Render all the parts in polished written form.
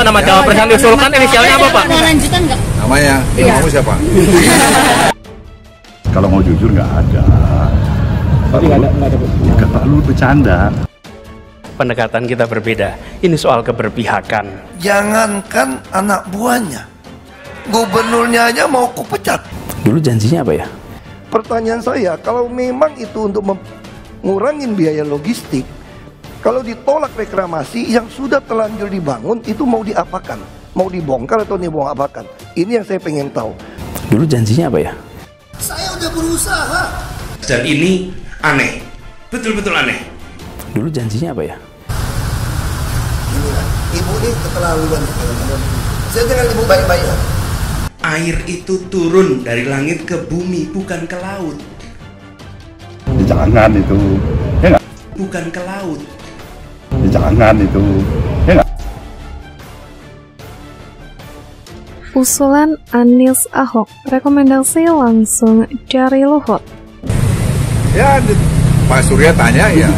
Pak, nama cawapres yang diusulkan inisialnya apa, Pak? Ada lanjutan nggak? Namanya, kamu siapa? Kalau mau jujur nggak ada. Pak Luhut bercanda. Pendekatan kita berbeda. Ini soal keberpihakan. Jangankan anak buahnya, gubernurnya aja mau kupecat. Dulu janjinya apa ya? Pertanyaan saya, kalau memang itu untuk mengurangin biaya logistik, kalau ditolak reklamasi yang sudah terlanjur dibangun, itu mau diapakan? Mau dibongkar atau diapakan? Ini yang saya pengen tahu. Dulu janjinya apa ya? Saya udah berusaha. Dan ini aneh, betul-betul aneh. Dulu janjinya apa ya? Ibu ini keterlaluan. Saya dengan ibu baik-baik. Air itu turun dari langit ke bumi, bukan ke laut. Jangan itu, ya nggak? Bukan ke laut. Jangan itu, ya nggak? Usulan Anies Ahok, rekomendasi langsung dari Luhut. Ya, Pak Surya tanya ya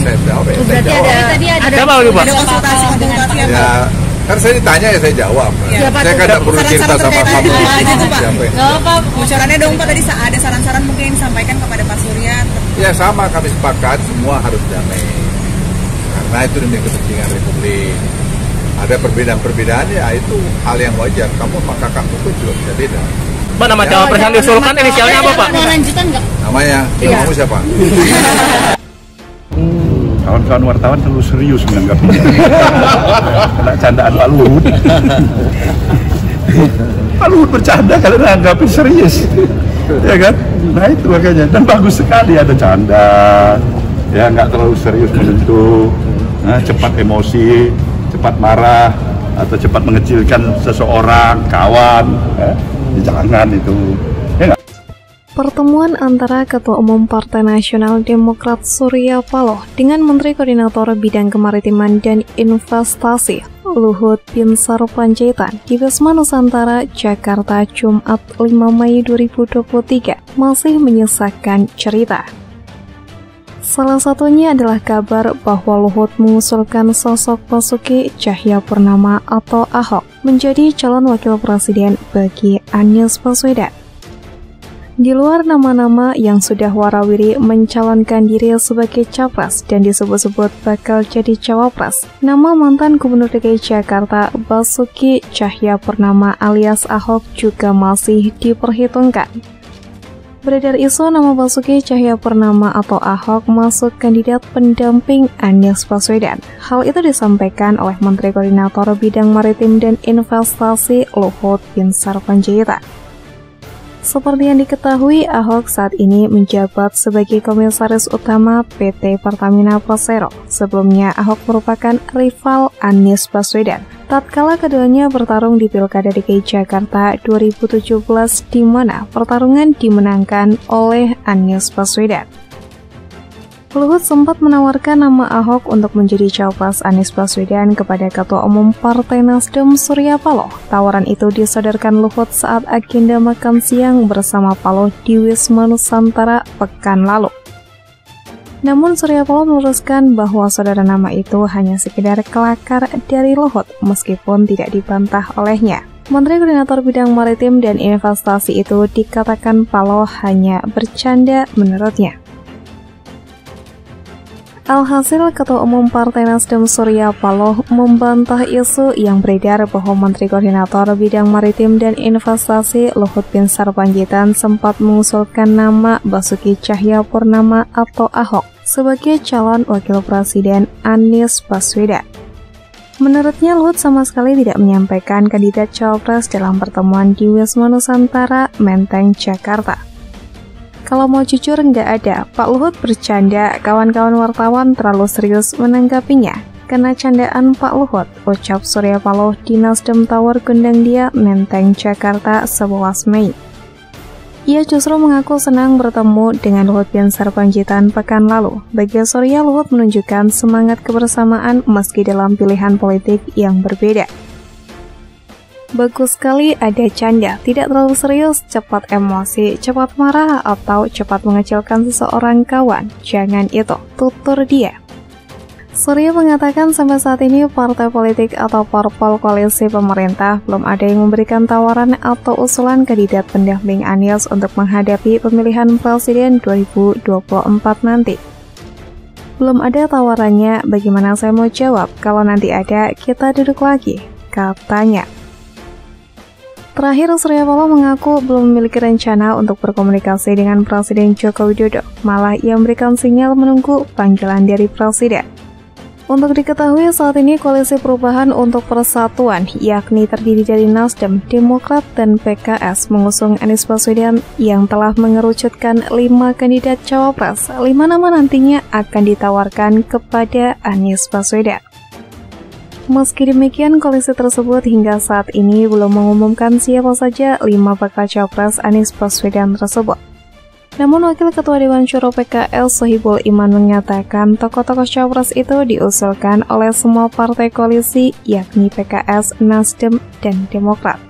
saya jawab. Saya jawab. Siapa lagi, Pak? Ya, kan saya ditanya ya saya jawab. Saya kan tidak perlu cerita sama kamu. Nggak apa, bocorannya dong Pak, tadi ada saran-saran mungkin disampaikan kepada Pak Surya. Ya sama, kami sepakat semua harus damai. Karena itu demi kepentingan Republik. Ada perbedaan-perbedaan ya itu hal yang wajar. Kamu maka kamu pun juga bisa beda. Pak, nama cawapres yang diusulkan inisialnya apa, Pak? Ada lanjutan nggak? Namanya, kamu siapa? Kawan-kawan wartawan terlalu serius menanggapinya. Kena candaan Pak Luhut. Pak Luhut bercanda kalian menanggapi serius, ya kan? Nah itu makanya, dan bagus sekali ada canda, ya nggak terlalu serius menyentuh, cepat emosi, cepat marah, atau cepat mengecilkan seseorang, kawan, jangan itu. Pertemuan antara Ketua Umum Partai Nasional Demokrat Surya Paloh dengan Menteri Koordinator Bidang Kemaritiman dan Investasi Luhut Binsar Panjaitan di Wisma Nusantara, Jakarta, Jumat 5 Mei 2023 masih menyisakan cerita. Salah satunya adalah kabar bahwa Luhut mengusulkan sosok Basuki Cahayapurnama atau Ahok menjadi calon wakil presiden bagi Anies Baswedan. Di luar nama-nama yang sudah warawiri mencalonkan diri sebagai capres dan disebut-sebut bakal jadi cawapres, nama mantan Gubernur DKI Jakarta Basuki Cahayapurnama alias Ahok juga masih diperhitungkan. Beredar isu nama Basuki Cahayapurnama atau Ahok masuk kandidat pendamping Anies Baswedan. Hal itu disampaikan oleh Menteri Koordinator Bidang Maritim dan Investasi Luhut Binsar Panjaitan. Seperti yang diketahui, Ahok saat ini menjabat sebagai Komisaris Utama PT Pertamina Persero. Sebelumnya, Ahok merupakan rival Anies Baswedan tatkala keduanya bertarung di Pilkada DKI Jakarta 2017 di mana pertarungan dimenangkan oleh Anies Baswedan. Luhut sempat menawarkan nama Ahok untuk menjadi cawapres Anies Baswedan kepada Ketua Umum Partai Nasdem Surya Paloh. Tawaran itu disodorkan Luhut saat agenda makan siang bersama Paloh di Wisma Nusantara pekan lalu. Namun Surya Paloh meluruskan bahwa saudara nama itu hanya sekedar kelakar dari Luhut meskipun tidak dibantah olehnya. Menteri Koordinator Bidang Maritim dan Investasi itu dikatakan Paloh hanya bercanda menurutnya. Alhasil, Ketua Umum Partai Nasdem Surya Paloh membantah isu yang beredar bahwa Menteri Koordinator Bidang Maritim dan Investasi Luhut Binsar Panjaitan sempat mengusulkan nama Basuki Cahayapurnama atau Ahok sebagai calon wakil presiden Anies Baswedan. Menurutnya, Luhut sama sekali tidak menyampaikan kandidat cawapres dalam pertemuan di Wisma Nusantara, Menteng, Jakarta. Kalau mau jujur nggak ada, Pak Luhut bercanda, kawan-kawan wartawan terlalu serius menanggapinya. Kena candaan Pak Luhut, ucap Surya Paloh di Nasdem Tower Gondangdia, Menteng, Jakarta 11 Mei. Ia justru mengaku senang bertemu dengan Luhut Binsar Panjaitan pekan lalu. Bagi Surya, Luhut menunjukkan semangat kebersamaan meski dalam pilihan politik yang berbeda. Bagus sekali ada canda, tidak terlalu serius, cepat emosi, cepat marah, atau cepat mengecilkan seseorang kawan. Jangan itu, tutur dia. Surya mengatakan sampai saat ini partai politik atau parpol koalisi pemerintah belum ada yang memberikan tawaran atau usulan kandidat pendamping Anies untuk menghadapi pemilihan presiden 2024 nanti. Belum ada tawarannya, bagaimana saya mau jawab? Kalau nanti ada, kita duduk lagi, katanya. Terakhir, Surya Paloh mengaku belum memiliki rencana untuk berkomunikasi dengan Presiden Joko Widodo, malah ia memberikan sinyal menunggu panggilan dari Presiden. Untuk diketahui, saat ini Koalisi Perubahan untuk Persatuan, yakni terdiri dari Nasdem, Demokrat, dan PKS, mengusung Anies Baswedan yang telah mengerucutkan 5 kandidat cawapres. 5 nama nantinya akan ditawarkan kepada Anies Baswedan. Meski demikian, koalisi tersebut hingga saat ini belum mengumumkan siapa saja 5 bakal cawapres Anies Baswedan tersebut. Namun Wakil Ketua Dewan Syuro PKS Sohibul Iman mengatakan tokoh-tokoh cawapres itu diusulkan oleh semua partai koalisi, yakni PKS, Nasdem, dan Demokrat.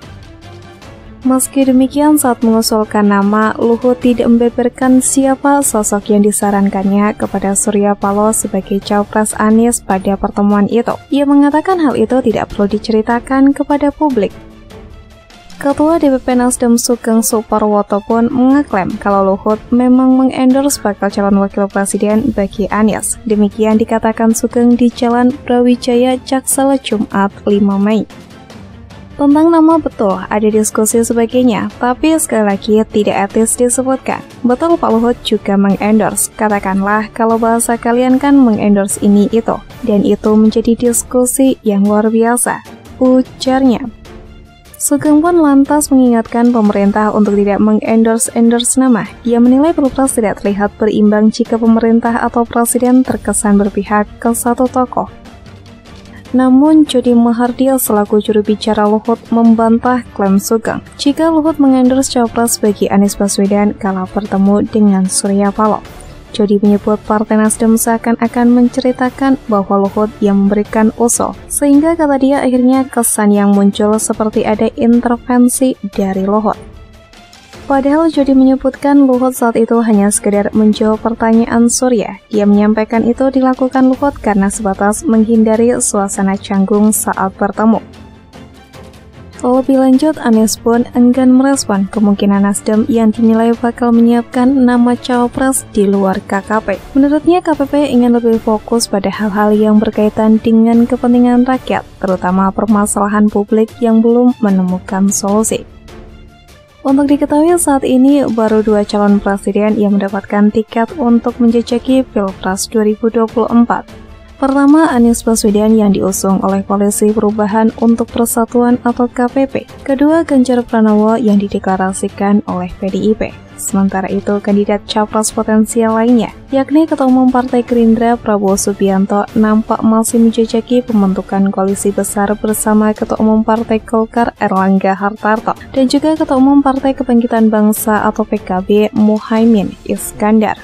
Meski demikian, saat mengusulkan nama, Luhut tidak membeberkan siapa sosok yang disarankannya kepada Surya Paloh sebagai cawapres Anies pada pertemuan itu. Ia mengatakan hal itu tidak perlu diceritakan kepada publik. Ketua DPP Nasdem Sugeng Suparwoto pun mengeklaim kalau Luhut memang mengendorse bakal calon wakil presiden bagi Anies. Demikian dikatakan Sugeng di Jalan Brawijaya, Jaksel, Jumat 5 Mei. Tentang nama betul, ada diskusi sebagainya, tapi sekali lagi tidak etis disebutkan. Betul Pak Luhut juga mengendorse, katakanlah kalau bahasa kalian kan mengendorse ini itu, dan itu menjadi diskusi yang luar biasa, ujarnya. Sugeng pun lantas mengingatkan pemerintah untuk tidak mengendorse nama. Ia menilai Pilpres tidak terlihat berimbang jika pemerintah atau presiden terkesan berpihak ke satu tokoh. Namun, Jody Mahardia selaku juru bicara Luhut membantah klaim Sugeng jika Luhut mengendorse cawapres bagi Anies Baswedan kala bertemu dengan Surya Paloh. Jody menyebut Partai Nasdem seakan-akan menceritakan bahwa Luhut yang memberikan usul, sehingga kata dia akhirnya kesan yang muncul seperti ada intervensi dari Luhut. Padahal Jody menyebutkan Luhut saat itu hanya sekedar menjawab pertanyaan Surya. Dia menyampaikan itu dilakukan Luhut karena sebatas menghindari suasana canggung saat bertemu. Lebih lanjut, Anies pun enggan merespon kemungkinan Nasdem yang dinilai bakal menyiapkan nama cawapres di luar KKP. Menurutnya, KPP ingin lebih fokus pada hal-hal yang berkaitan dengan kepentingan rakyat, terutama permasalahan publik yang belum menemukan solusi. Untuk diketahui, saat ini baru 2 calon presiden yang mendapatkan tiket untuk menjajaki Pilpres 2024. Pertama, Anies Baswedan yang diusung oleh Koalisi Perubahan untuk Persatuan atau KPP. Kedua, Ganjar Pranowo yang dideklarasikan oleh PDIP. Sementara itu, kandidat capres potensial lainnya, yakni Ketua Umum Partai Gerindra Prabowo Subianto, nampak masih menjajaki pembentukan koalisi besar bersama Ketua Umum Partai Golkar Erlangga Hartarto dan juga Ketua Umum Partai Kebangkitan Bangsa atau PKB Muhaimin Iskandar.